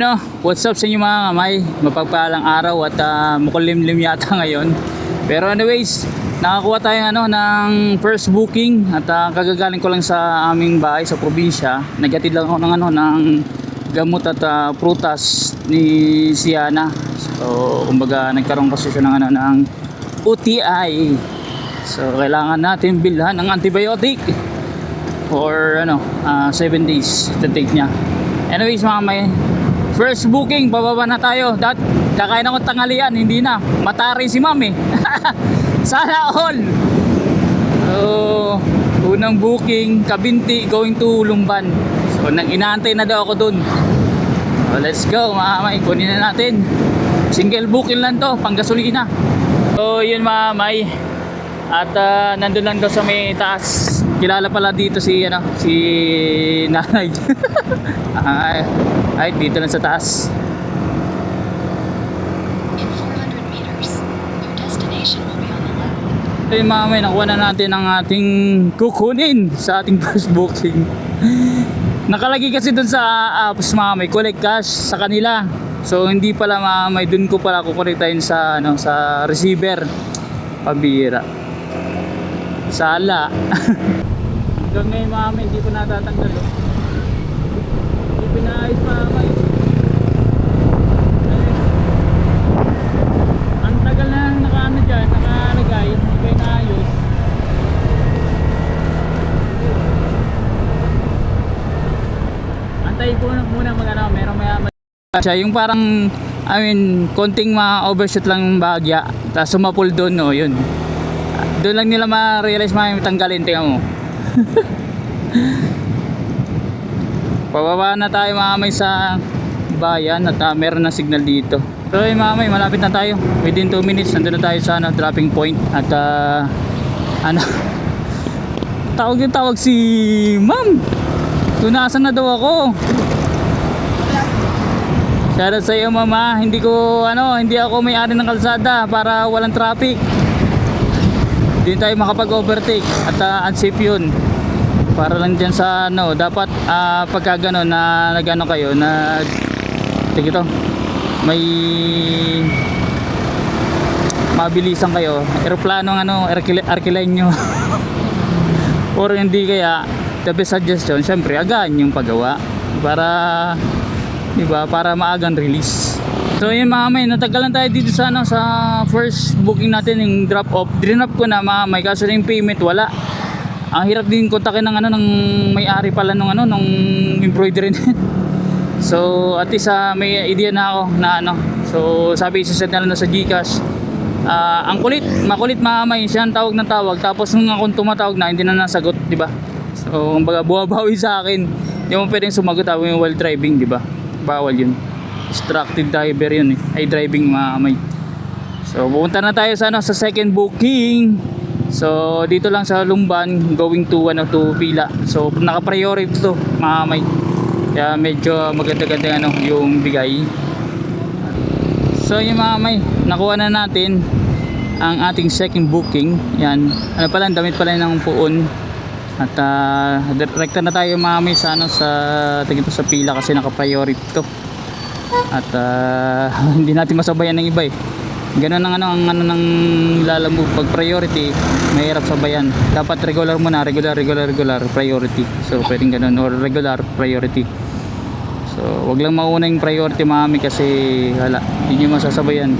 No, what's up sa inyo mga kamay? Mapagpalang araw at makulimlim yata ngayon. Pero anyways, nakakuha tayo ng first booking at kagagaling ko lang sa aming bahay sa probinsya. Naghatid lang ako ng gamot at prutas ni Siana. So, kumbaga nagkaroon kasi siya ng UTI. So, kailangan natin bilhan ng antibiotic for 7 days to take niya. Anyways mga kamay, first booking, bababa na tayo. Kakain ako tanghalian, hindi na. Matari si ma'am eh. Sana all. So, unang booking, Kabinti, going to Lumban. So, inaantay na daw ako dun. So, let's go mga kamay, kunin na natin. Single booking lang to, pang gasolina. So, yun mga kamay. At nandun lang daw sa may taas. Kilala pala dito si nanay. ay dito lang sa taas. In 400 meters, your destination will be on the left. Ay mamay, nakuha na natin ang ating kukunin sa ating first booking. Nakalagay kasi dun sa apps mamay, collect cash sa kanila. So hindi pala mamay, dun ko pala kukonektahin sa sa receiver. Pabira. Sala. Hanggang ngayon mamay, hindi ko natatanggal. Hindi pinaayos mamay. Ang tagal na dyan, nakalagay, hindi kayo naayos. Antay ko muna meron mayaman siya, yung parang konting ma-overshoot lang bahagya, tapos sumapul doon, yun. Doon lang nila ma-realize tanggalin, tingnan mo. Pababa na tayo mamay sa bayan at meron na signal dito. So yun mamay, malapit na tayo. Within 2 minutes nandun na tayo sa dropping point. At tawag si ma'am. Kung nasan na daw ako. Shoutout sa iyo mama. Hindi ako may-ari ng kalsada para walang traffic. Hindi tayo makapag-overtake at unsafe yun. Para lang dyan sa dapat pagka gano'n na nagano kayo na ito, may mabilisan kayo, eroplano arkiline nyo. Or hindi, kaya the best suggestion syempre agaan yung paggawa para para maagang release. So yun mamay, natagalan tayo dito sa sa first booking natin, yung drop off. Drinop ko na mamay, kaso yung payment wala. Ang hirap din kontakin ng may-ari pala nung embroidery. So at least may idea na ako na So sabi isa-set na lang sa GCash. Ang makulit mamay, siya ang tawag ng tawag, tapos nung akong tumatawag na hindi na nasagot, di ba? So kumbaga buwabawi sa akin. Hindi mo pwedeng sumagot yung while driving, di ba? Bawal yun. Distracted driver yun ay driving mamay. So pupunta na tayo sa sa second booking. So dito lang sa Lumban, going to to Pila. So naka-priority to mamay. Kaya medyo maganda-ganda yung bigay. So yung mamay, nakuha na natin ang ating second booking. Yan. Damit pala ng puon. At direkta na tayo mamay sa sa Pila kasi naka-priority to. At hindi natin masabayan ng iba Ganun ang ng lalamove pag priority, mahirap sabayan. Dapat regular muna, regular priority. So pwedeng ganun, or regular priority. So wag lang mauna yung priority mami kasi hindi nyo masasabayan.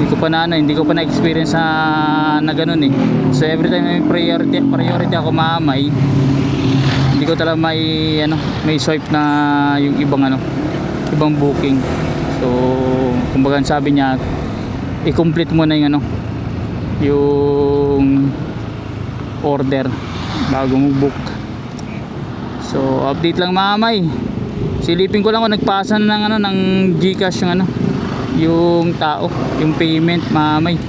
Hindi ko pa na experience na ganun So every time may priority ako mamay, hindi ko talaga may swipe na yung ibang booking. So kumbaga sabi niya, i-complete mo na yung order bago mo book. So update lang mamay. Silipin ko lang kung nagpasa na ng GCash yung tao, yung payment mamay.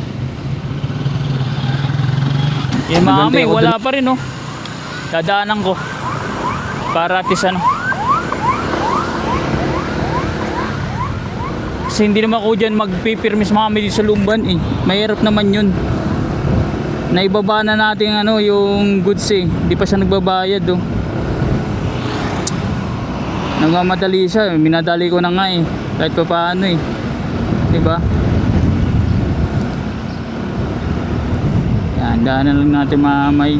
Mamay, wala pa rin dadaanan ko para at least kasi hindi naman ako dyan magpipirmis mamay dito sa Lumban mahirap naman yun. Naibaba na natin yung goods hindi pa siya nagbabayad nagmamadali siya, minadali ko na nga eh, kahit pa paano eh, diba? Yan, daanan lang natin mamay.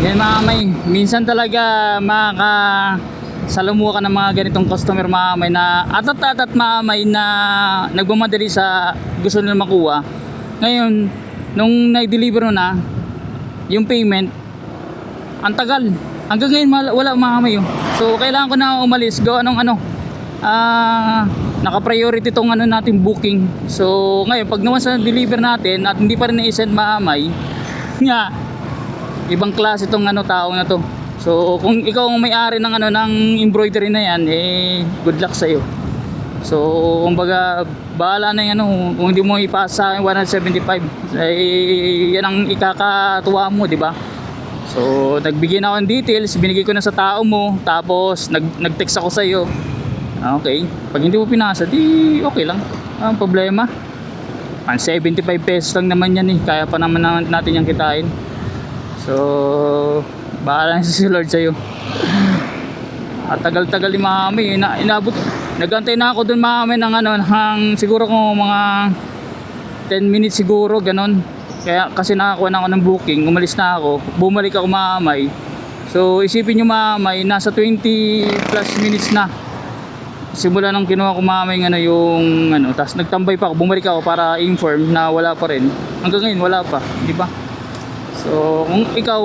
Yan mamay, minsan talaga salamuha ka ng mga ganitong customer mamay na atat mamay na nagmamadali sa gusto nila makuha. Ngayon, nung na-deliver mo na yung payment, ang tagal. Hanggang ngayon wala mamay. So kailangan ko na umalis, gawa ng naka-priority tong natin booking. So ngayon pag naman sa deliver natin at hindi pa rin na-send mamay nga, ibang klase tong tao na to. So kung ikaw ang may-ari ng ng embroidery na yan, eh good luck sa iyo. So kumbaga bahala na yung kung hindi mo ipasa sa 175, eh yan ang ikakatuwa mo, di ba? So nagbigay na ako ng details, binigay ko na sa tao mo, tapos nag-text ako sa iyo. Okay, pag hindi mo pinasa, di okay lang, ang problema. 75 pesos lang naman yan eh, kaya pa naman natin yung kitain. So bahala na si Lord sa'yo. At tagal-tagal ni mami, inabot, nagantay na ako dun mami ng siguro kung mga 10 minutes siguro, ganon. Kaya kasi nakakuha na ako ng booking, umalis na ako, bumalik ako mamay. So isipin nyo mamay, nasa 20 plus minutes na simula nang kinuha ko mamay yung tapos nagtambay pa ako, bumalik ako para inform na wala pa rin. Hanggang ngayon wala pa, di ba? So kung ikaw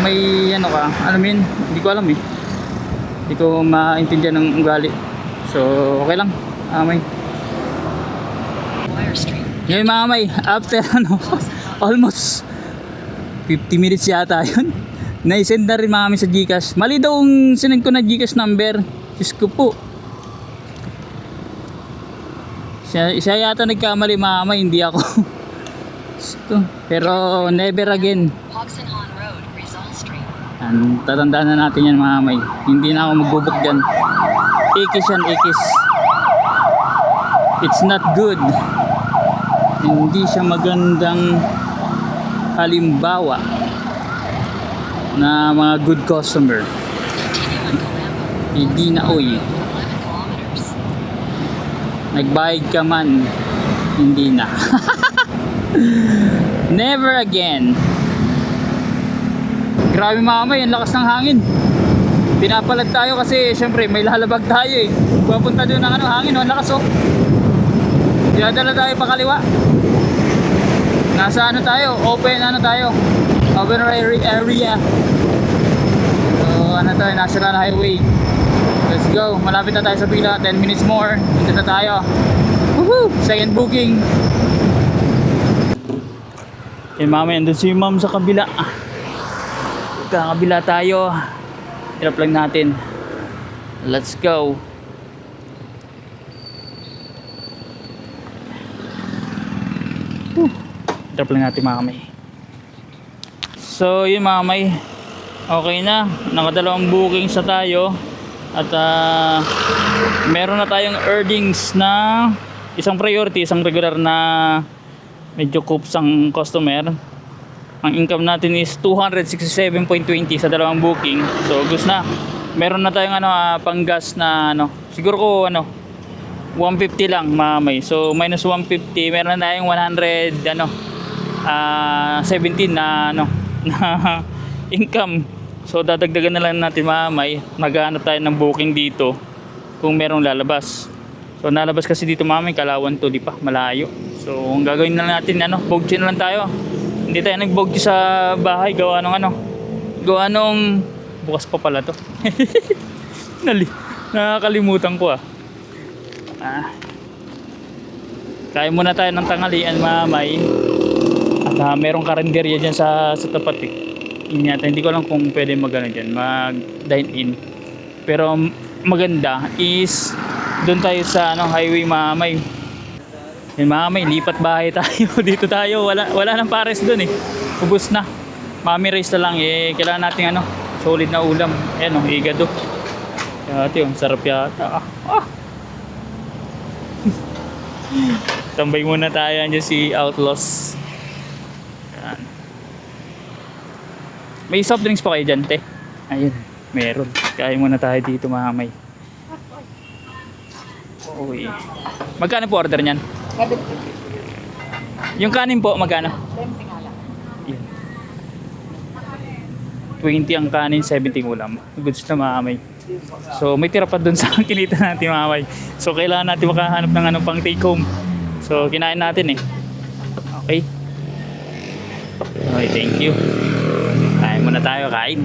may ka, hindi ko alam eh. Hindi ko maintindihan ng ugali. So okay lang, mamay. Wire Street. Ngayon mamay, after almost 50 minutes yata yun, na-send na rin mami sa Gcash. Mali daw ang sinend ko na Gcash number. Diyos ko po, siya yata nagkamali mama, hindi ako. Pero never again. Hoxenhan Road, Rizal Street. Tatandaan na natin yan mamay, hindi na ako magbubuk dyan. Ikis yan, ikis. It's not good. Hindi siya magandang halimbawa na mga good customer. Continue on Colombo. Hindi na 11 kilometers. Nagbayad ka man, hindi na. Never again. Grabe mamay, ang lakas ng hangin. Pinapalad tayo kasi syempre may lalabag tayo eh. Pupunta doon ng hangin, ang lakas oh. Dinadala tayo pa kaliwa. Nasa tayo, open open area. So tayo, National Highway. Let's go, malapit na tayo sa pila, 10 minutes more, dito na tayo. Woohoo! Second booking. Mamaya andun si ma'am sa kabila. Kakabila tayo. Hirap lang natin. Let's go. Hirap lang natin mamay. So yun mamay, okay na, nakadalawang bookings na tayo. At meron na tayong earnings na isang priority, isang regular na medyo kupsang customer. Ang income natin is 267.20 sa dalawang booking. So gusto na, meron na tayong panggas na siguro ko 150 lang mamay. So minus 150, meron na tayong 100 17 na na income. So dadagdagan na lang natin mamay, maghanap tayo ng booking dito kung merong lalabas. So nalabas kasi dito mamay, Kalawan to, di pa malayo. So ang gagawin na lang natin, bogchi na lang tayo. Hindi tayo nagbogchi sa bahay, gawa nung bukas pa pala to. Nakakalimutan ko kaya muna tayo ng tanghalian mamay. At merong karinderya dyan sa tapat eh. Inyata, hindi ko lang kung pwede mag dine in. Pero maganda is doon tayo sa highway mamay. Mamay, lipat bahay tayo. Dito tayo, wala nang pares doon eh. Ubus na. Mami rice na lang eh. Kailangan natin solid na ulam. Ayan higado. Ate, sarap yata. Tambay muna tayo dyan si Outlaws. Yan. May soft drinks pa kayo dyan, te? Ayun. Meron. Kain muna tayo dito mamay. Uy. Magkano po order niyan? Yung kanin po, magkano? 20 ang kanin, 70 ulam. Goods na mamay. So may tira pa dun sa kinita natin mamay. So kailangan natin makahanap ng ano pang take home. So kinain natin eh. Okay. Okay, thank you. Kain muna tayo, kain.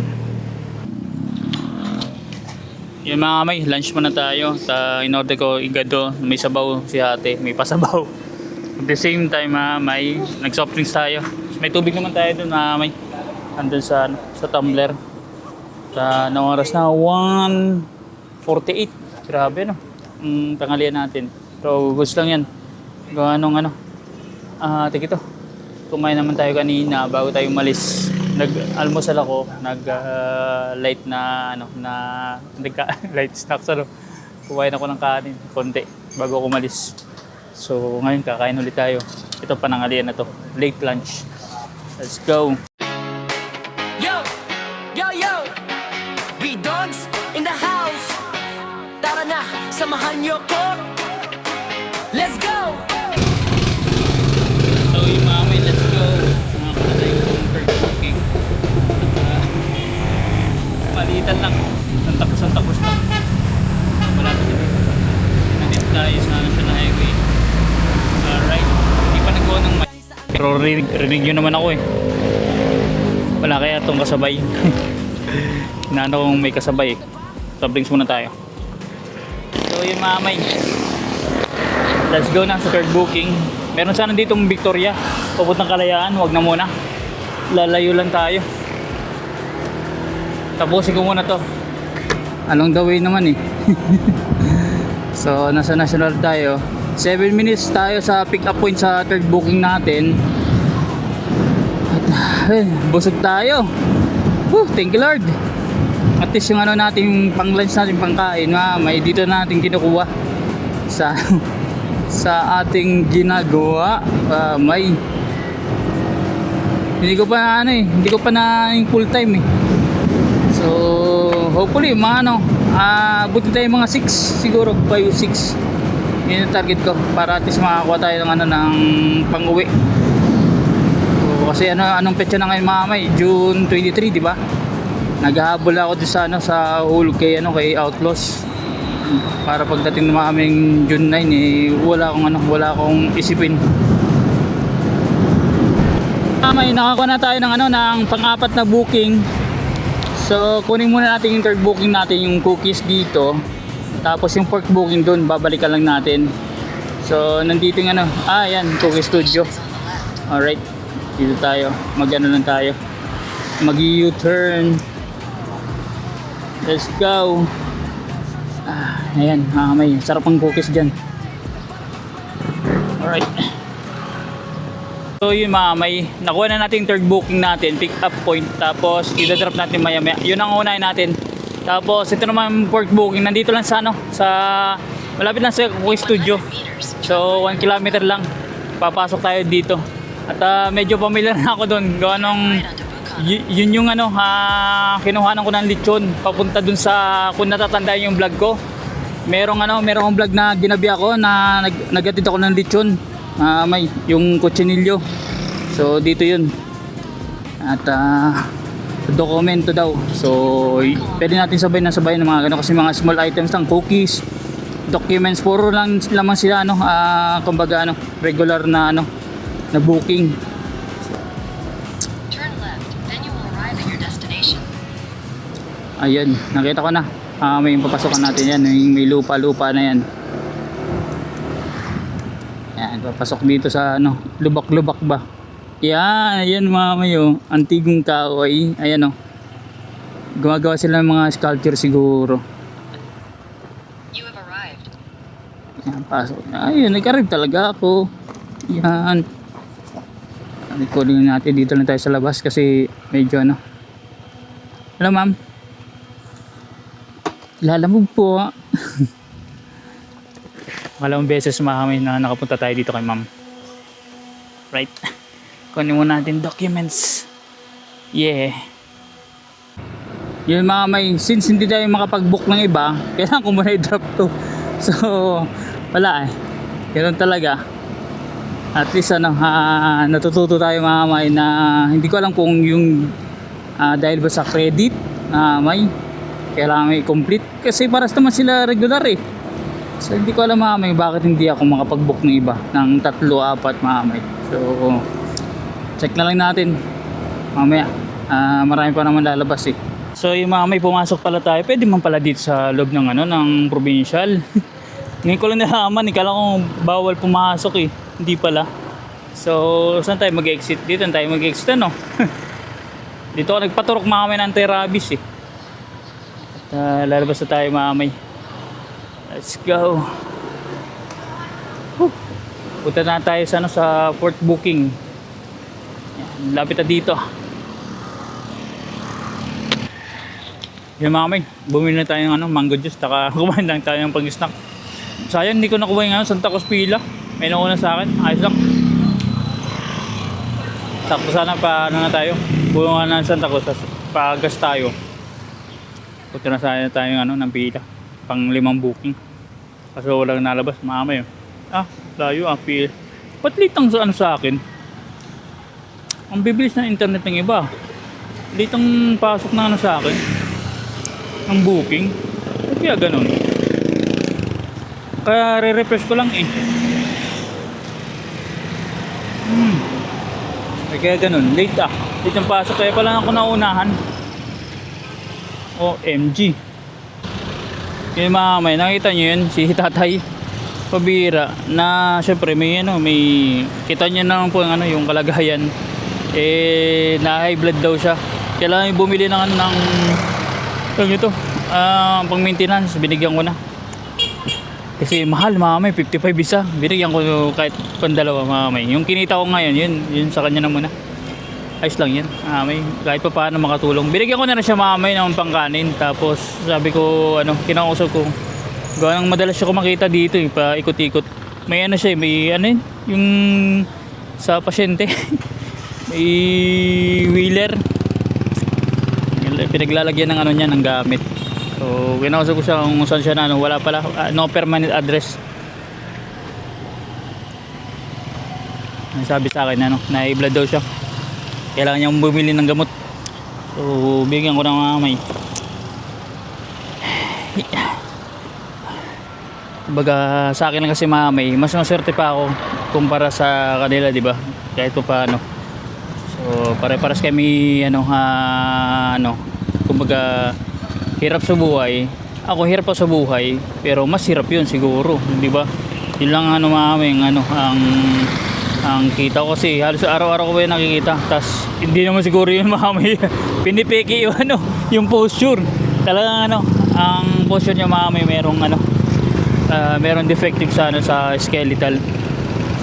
Yung mga mamay, lunch muna tayo. In-order ko igado, may sabaw si ate, may pasabaw. At the same time, may nag-soft drinks tayo. May tubig naman tayo dun, mamay. Andun sa tumbler. Sa anong oras na? 1:48. Grabe no. Tanghalian natin. So, goods lang yan. Gawa nung ano. Ito. Kumain naman tayo kanina bago tayo umalis. Nag-almusal ako. Light na ano na light snacks ano. Kumain ako ng kanin, konti bago ako umalis. So, ngayon kakain ulit tayo. Ito pananghalian na to. Late lunch. Let's go. Yo, B-Dogs in the house. Tara na, samahan niyo ko. Let's go! So yung mamay, let's go. Nakakita tayo yung third booking. Malitan lang. Santakos lang. Malapit na dito. Nandito tayo sa National Highway. Alright. Hindi pa nagawa ng mic. Pero rinig nyo naman ako eh. Wala kaya itong kasabay. Inaano kong may kasabay eh. So brings muna tayo. So yung mamay, let's go na sa third booking. Meron sana ditong Victoria papuntang Kalayaan, wag na muna. Lalayo lang tayo. Tapusin ko muna to. Along the way naman eh. So nasa National tayo. 7 minutes tayo sa pick up point sa third booking natin. Busog tayo. Thank you Lord. At least yung ano natin pang lunch natin, pangkain, may dito natin kinukuha sa ating ginagawa. May hindi ko pa na full time eh. So hopefully mga buti tayo mga 6 siguro, 5-6. Yun yung target ko para at least makakuha tayo ng ng pang-uwi. Kasi anong petsa na ngayon mamay? June 23, di ba? Naghahabol ako dito sa hulog kay Outlaws. Para pagdating naman kaming June 9 wala akong isipin. May nakakuha na tayo ng pang-apat na booking. So kunin muna natin yung third booking natin, yung cookies dito. Tapos yung pork booking doon, babalikan lang natin. So nandito yung yan, Cookie Studio. Alright. Dito tayo, lang tayo, mag-U-turn. Let's go. Ayan, may sarap ang cookies dyan. Alright. So yun may nakuha na natin yung third booking natin, pick up point. Tapos i-drop natin maya. Yun ang unahin natin. Tapos ito naman pork booking, nandito lang sa malapit lang sa Cookie Studio. So 1 kilometer lang, papasok tayo dito. At medyo familiar na ako doon. Gawa nung yun yung kinuhanan ko ng lechon papunta dun sa, kung natatandaan yung vlog ko. Merong vlog na ginabi ako na naghatid ako ng lechon. May yung kutsinilyo. So dito yun. At dokumento daw. So pwede natin sabayin ng mga kasi mga small items lang, cookies, documents, puro lang laman sila kumbaga regular na booking. Turn left, then you will arrive at your destination. Ayun, nakita ko na. May papasokan natin yan, may lupa-lupa na yan. Yan, papasok dito sa lubak-lubak ba. Yan, ayan mamayo, antigong kahoy. Ayan gumagawa sila ng mga sculpture siguro. You have arrived. Yan, pasok. Ayun, nag-arrive talaga ako. Yan. Kunin natin, dito lang tayo sa labas kasi medyo Hello ma'am. Lalamog po. Malamang beses kami na nakapunta tayo dito kay ma'am. Right. Kunin muna natin documents. Yeah. Yun mga may, since hindi tayo makapag-book ng iba, kailangan ko muna i-drop to. So, wala eh. Ganun talaga. At least natututo tayo mga may na hindi ko alam kung yung dahil ba sa credit may kailangan may complete. Kasi paras naman sila regular eh. So, hindi ko alam mga may bakit hindi ako makapag-book ng iba ng 3-4 mga may. So, check na lang natin mamaya. Marami pa naman lalabas eh. So yung mga may pumasok pala tayo, pwede man pala dito sa loob ng ng provincial. Ngayon ko lang nalaman, kala ko bawal pumasok eh. Hindi pala. So saan tayo mag-exit? Dito tayo mag-exit ano? Dito ako nagpaturok mga may ng anti-rabies eh. At lalabas na tayo mga may. Let's go. Punta na tayo sa port booking. Yan, lapit na dito. Yung mga may, bumili na tayo ng mango juice, taka kumain lang tayo ng pag-snack. Sayang hindi ko nakuha yung Santa Cruz pila. May nauna sa akin, ayos lang. Sakto sana pa na tayo. Buwan na ng Santa Cruz, pagas tayo. Punta na sana tayo ng pila. Pang 5 booking. Kasi walang nalabas, mga may. Layo pila. Ba't litang sa akin? Ang bibilis ng internet ng iba. Litang pasok na sa akin. Ang booking. Kaya ganun. Kaya re-refresh ko lang eh. Kaya ganun. Late Late ang pasok. Kaya pala ako naunahan. OMG. Yung mga may nakita nyo yun. Si tatay. Pabira. Na syempre may kita nyo naman po yung kalagayan. Na high blood daw siya. Kailangan bumili ng ito, pang maintenance, binigyan ko na. Kasi mahal mamay, 55 isa. Binigyan ko kahit pandalawa mamay. Yung kinita ko ngayon, yun sa kanya na muna. Ayos lang yan, mamay. Kahit pa paano makatulong. Binigyan ko na siya mamay ng pangkanin. Tapos sabi ko, kinausap ko. Gawang madalas siya kumakita dito, paikot-ikot. May siya, may yung sa pasyente. May wheeler. Pinaglalagyan ng niya ng gamit. So kinausap ko siya kung saan siya wala pala no permanent address. Sabi sa akin na i-blood daw siya. Kailangan niya bumili ng gamot. So bigyan ko ng mamay. Kumbaga sa akin lang kasi mamay, mas maswerte pa ako kumpara sa kanila, di ba? Kahit pa paano. So pare-paras kami kumbaga hirap sa buhay. Ako hirap pa sa buhay, pero mas hirap 'yun siguro, di ba? Yun lang ang kita ko kasi halos araw-araw ko 'yung nakikita. Tas hindi naman siguro 'yun mamay. Pinipeki 'yung yung posture. Talagang ang posture niya mamay merong meron defective sa skeletal.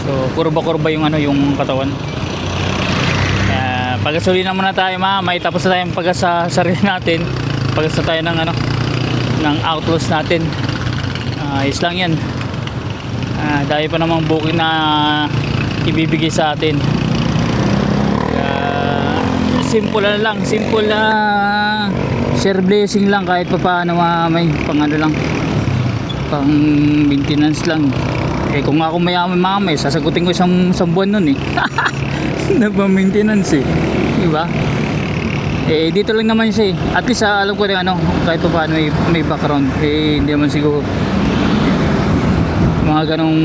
So kurba-kurba yung yung katawan. Pagkasulina muna tayo mamay, tapos na tayong pagkas sa sarili natin, pagkas na tayo ng outlaws natin. Ayos lang yan. Dahil pa namang booking na ibibigay sa atin. Simple na share blessing lang kahit pa paano mamay, pang lang, pang maintenance lang. Kung ako mayaman mamay, sasagutin ko isang buwan nun eh. Nagpa-maintenance eh, diba? Dito lang naman siya eh. At least alam ko rin kahit pa paano may background. Hindi naman siguro mga ganong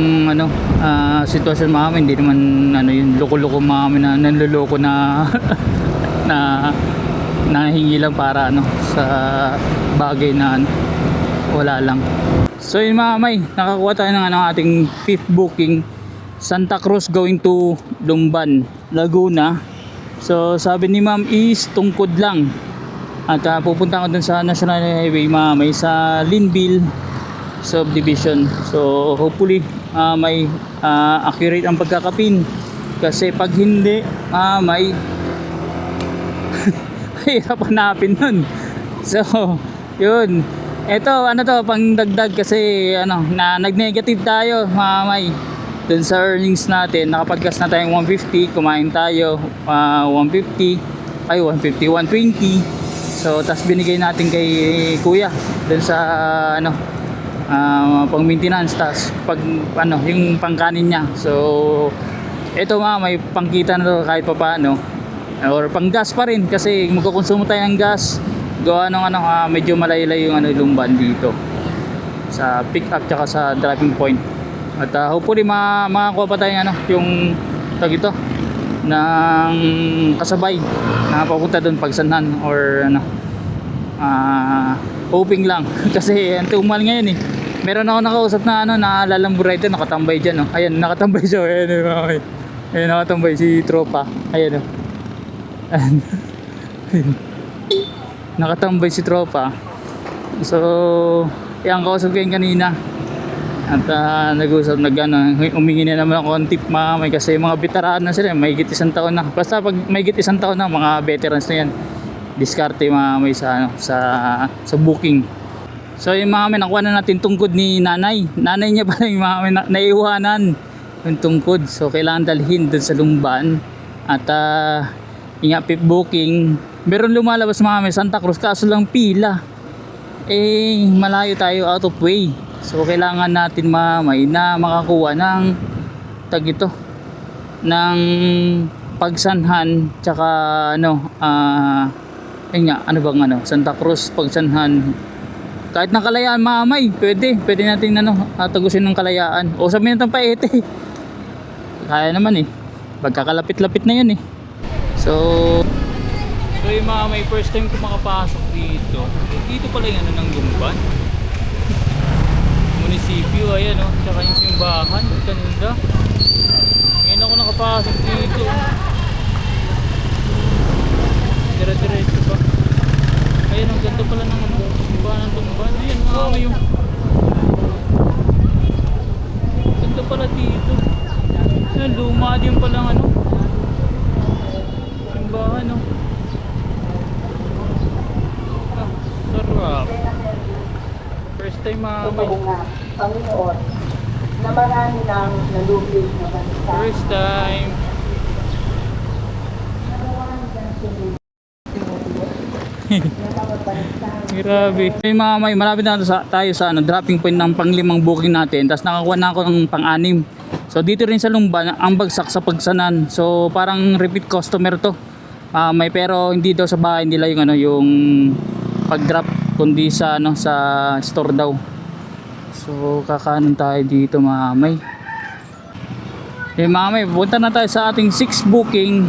sitwasyon mga amin. Hindi naman yung loko-loko mga amin na nanloloko na nahingi lang para sa bagay na wala lang. So yun mga may, nakakuha tayo ng ating 5th booking, Santa Cruz going to Lumban, Laguna. So sabi ni ma'am is tungkod lang. At pupunta ko dun sa National Highway may sa Linville subdivision. So hopefully may accurate ang pagkakapin. Kasi pag hindi may hirap hanapin nun. So yun. Ito pang dagdag kasi na nag-negative tayo may dun sa earnings natin. Nakapagkas na tayong 150, kumain tayo 120. So tas binigay natin kay kuya dun sa ano pang maintenance, tas pag ano yung pangkanin niya. So ito may pangkita na to kahit pa paano, or pang gas pa rin kasi magkukonsumo tayo ng gas gawa ng medyo malaylay yung lumban dito sa pick up tsaka sa dropping point. At hopefully makakuha pa tayo yung tag ito ng kasabay na papunta doon pagsanhan or hoping lang kasi ang tumal ngayon meron ako nakausap na na lalambo rider nakatambay dyan ayan nakatambay siya, ayan nakatambay si tropa, ayan ayan. Nakatambay si tropa. So yan, kausap ko yun kanina at nag-usap umingi na naman ako ng tip may kasi mga veteran na sila, may higit 1 taon na, basta pag may higit 1 taon na mga veterans na yan, diskarte may sa booking. So yung may nakuha na natin tungkod ni nanay niya pala yung naiiwanan yung tungkod, so kailangan dalhin dun sa lumban at pip booking. Meron lumalabas may Santa Cruz kaso lang pila, malayo tayo, out of way. So kailangan natin na makakuha ng tag ito ng pagsanhan tsaka Santa Cruz pagsanhan. Kahit ng Kalayaan pwede natin tagusin ng Kalayaan o sabihin natin Paete, kaya naman pagkakalapit-lapit na yun So yung may first time ko makapasok dito pala yung ng Lumban munisipyo, ayan tsaka yung simbahan, ganda. Ngayon ako nakapasok dito, dire-diretso pa, ayan ang ganda pala ng simbahan ng Lumban. Ayan yung ganda pala dito, ayan luma din pala simbahan sarap. First time Panginoon na marami ng nalubig na bansa. First time. Grabe. Malapit na tayo sa dropping point ng pang-5 booking natin. Tapos nakakuha na ako ng pang-6. So dito rin sa Lumban ang bagsak sa pagsanan. So parang repeat customer to. Pero hindi daw sa bahay nila yung pag-drop, kundi sa store daw. So kakanan tayo dito punta na tayo sa ating 6 booking.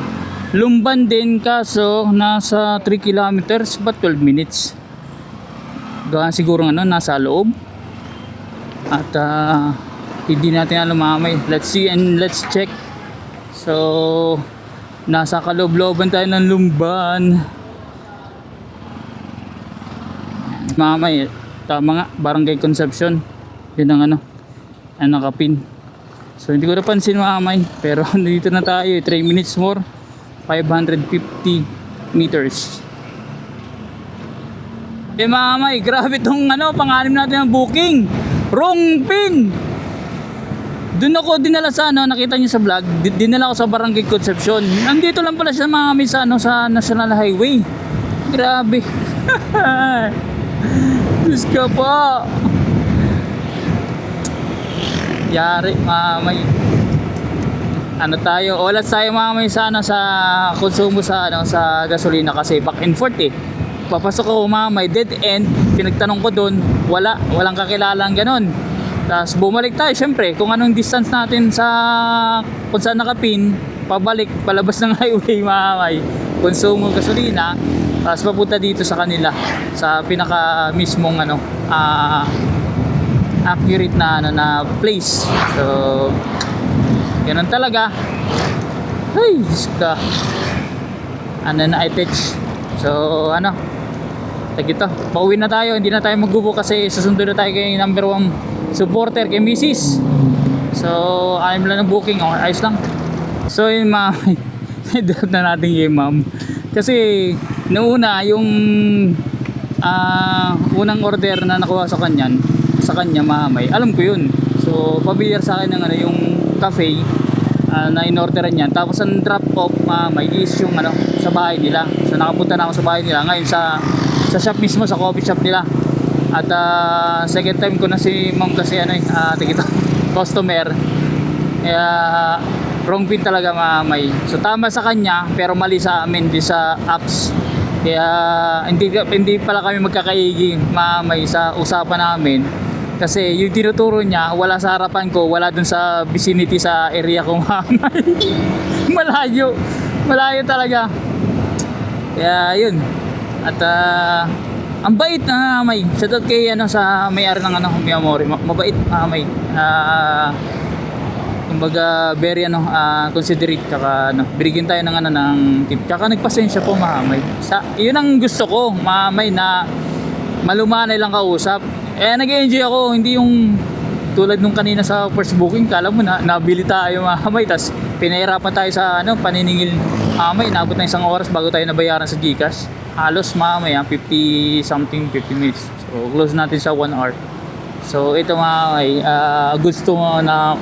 Lumban din kaso nasa 3 kilometers but 12 minutes. Gawa siguro nasa loob. At hindi natin alam let's see and let's check. So nasa kaloob-looban tayo ng Lumban. Tama nga, Barangay Concepcion. Yun ang ang nakapin. So hindi ko napansin pero dito na tayo 3 minutes more, 550 meters. Grabe tong pang-6 natin ng booking, wrong pin. Doon ako dinala sa nakita niyo sa vlog, dinala ko sa Barangay Concepcion. Nandito lang pala siya sa National Highway. Grabe. Diyos ka po. Yari tayo, olas tayo sa konsumo sa gasolina kasi back and forth papasok ako dead end, pinagtanong ko doon, walang kakilalang ganon. Tapos bumalik tayo syempre kung anong distance natin kung saan nakapin, pabalik palabas ng highway konsumo gasolina. Tapos papunta dito sa kanila sa pinaka mismong accurate na place. So ganun talaga. Ay, iska. Na i-touch. So tagito, pauwi na tayo, hindi na tayo magbubo kasi susunod na tayo kay number 1 supporter kay Mrs. So ayun lang ng booking, ayos lang. So yun i-drop na natin kay ma'am kasi noona yung unang order na nakuha sa kanya alam ko yun. So pamilyar sa akin ng yung cafe na in-orderan niya. Tapos ang drop off is yung sa bahay nila. So nakapunta na ako sa bahay nila. Ngayon sa sa shop mismo, sa coffee shop nila. At second time ko na si ma'am kasi tigito, customer. Kaya wrong pin talaga mamay. So tama sa kanya pero mali sa amin di sa apps. Kaya hindi pala kami magkakaigi mamay sa usapan namin. Kasi yung tinuturo niya wala sa harapan ko, wala dun sa vicinity sa area ko mamay. Malayo talaga. Kaya yun. At ang bait na may. Shoutout kay sa may-ari ng Miyamori. Mabait may. Kumbaga very considerate, tsaka binigyan tayo ng ng tip. Tsaka nagpasensya po mamay. Yun ang gusto ko, mamay, na malumanay lang kausap. Nag-enjoy ako, hindi yung tulad nung kanina sa first booking, kala mo na nabili tayo mamay, tas pinahirapan tayo sa paniningil mamay, naabot na 1 oras bago tayo nabayaran sa GCash. Halos mamay 50 minutes. So close natin sa 1 hour. So ito mamay, gusto mo na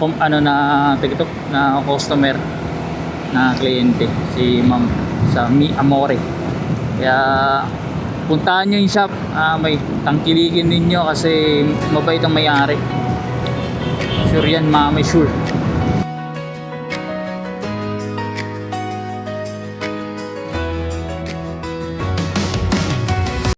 TikTok na customer na kliyente si Ma'am sa Mi Amore. Kaya puntahan nyo yung shop, may tangkilikin ninyo kasi mabait ang may-ari. Sure yan mamay, sure.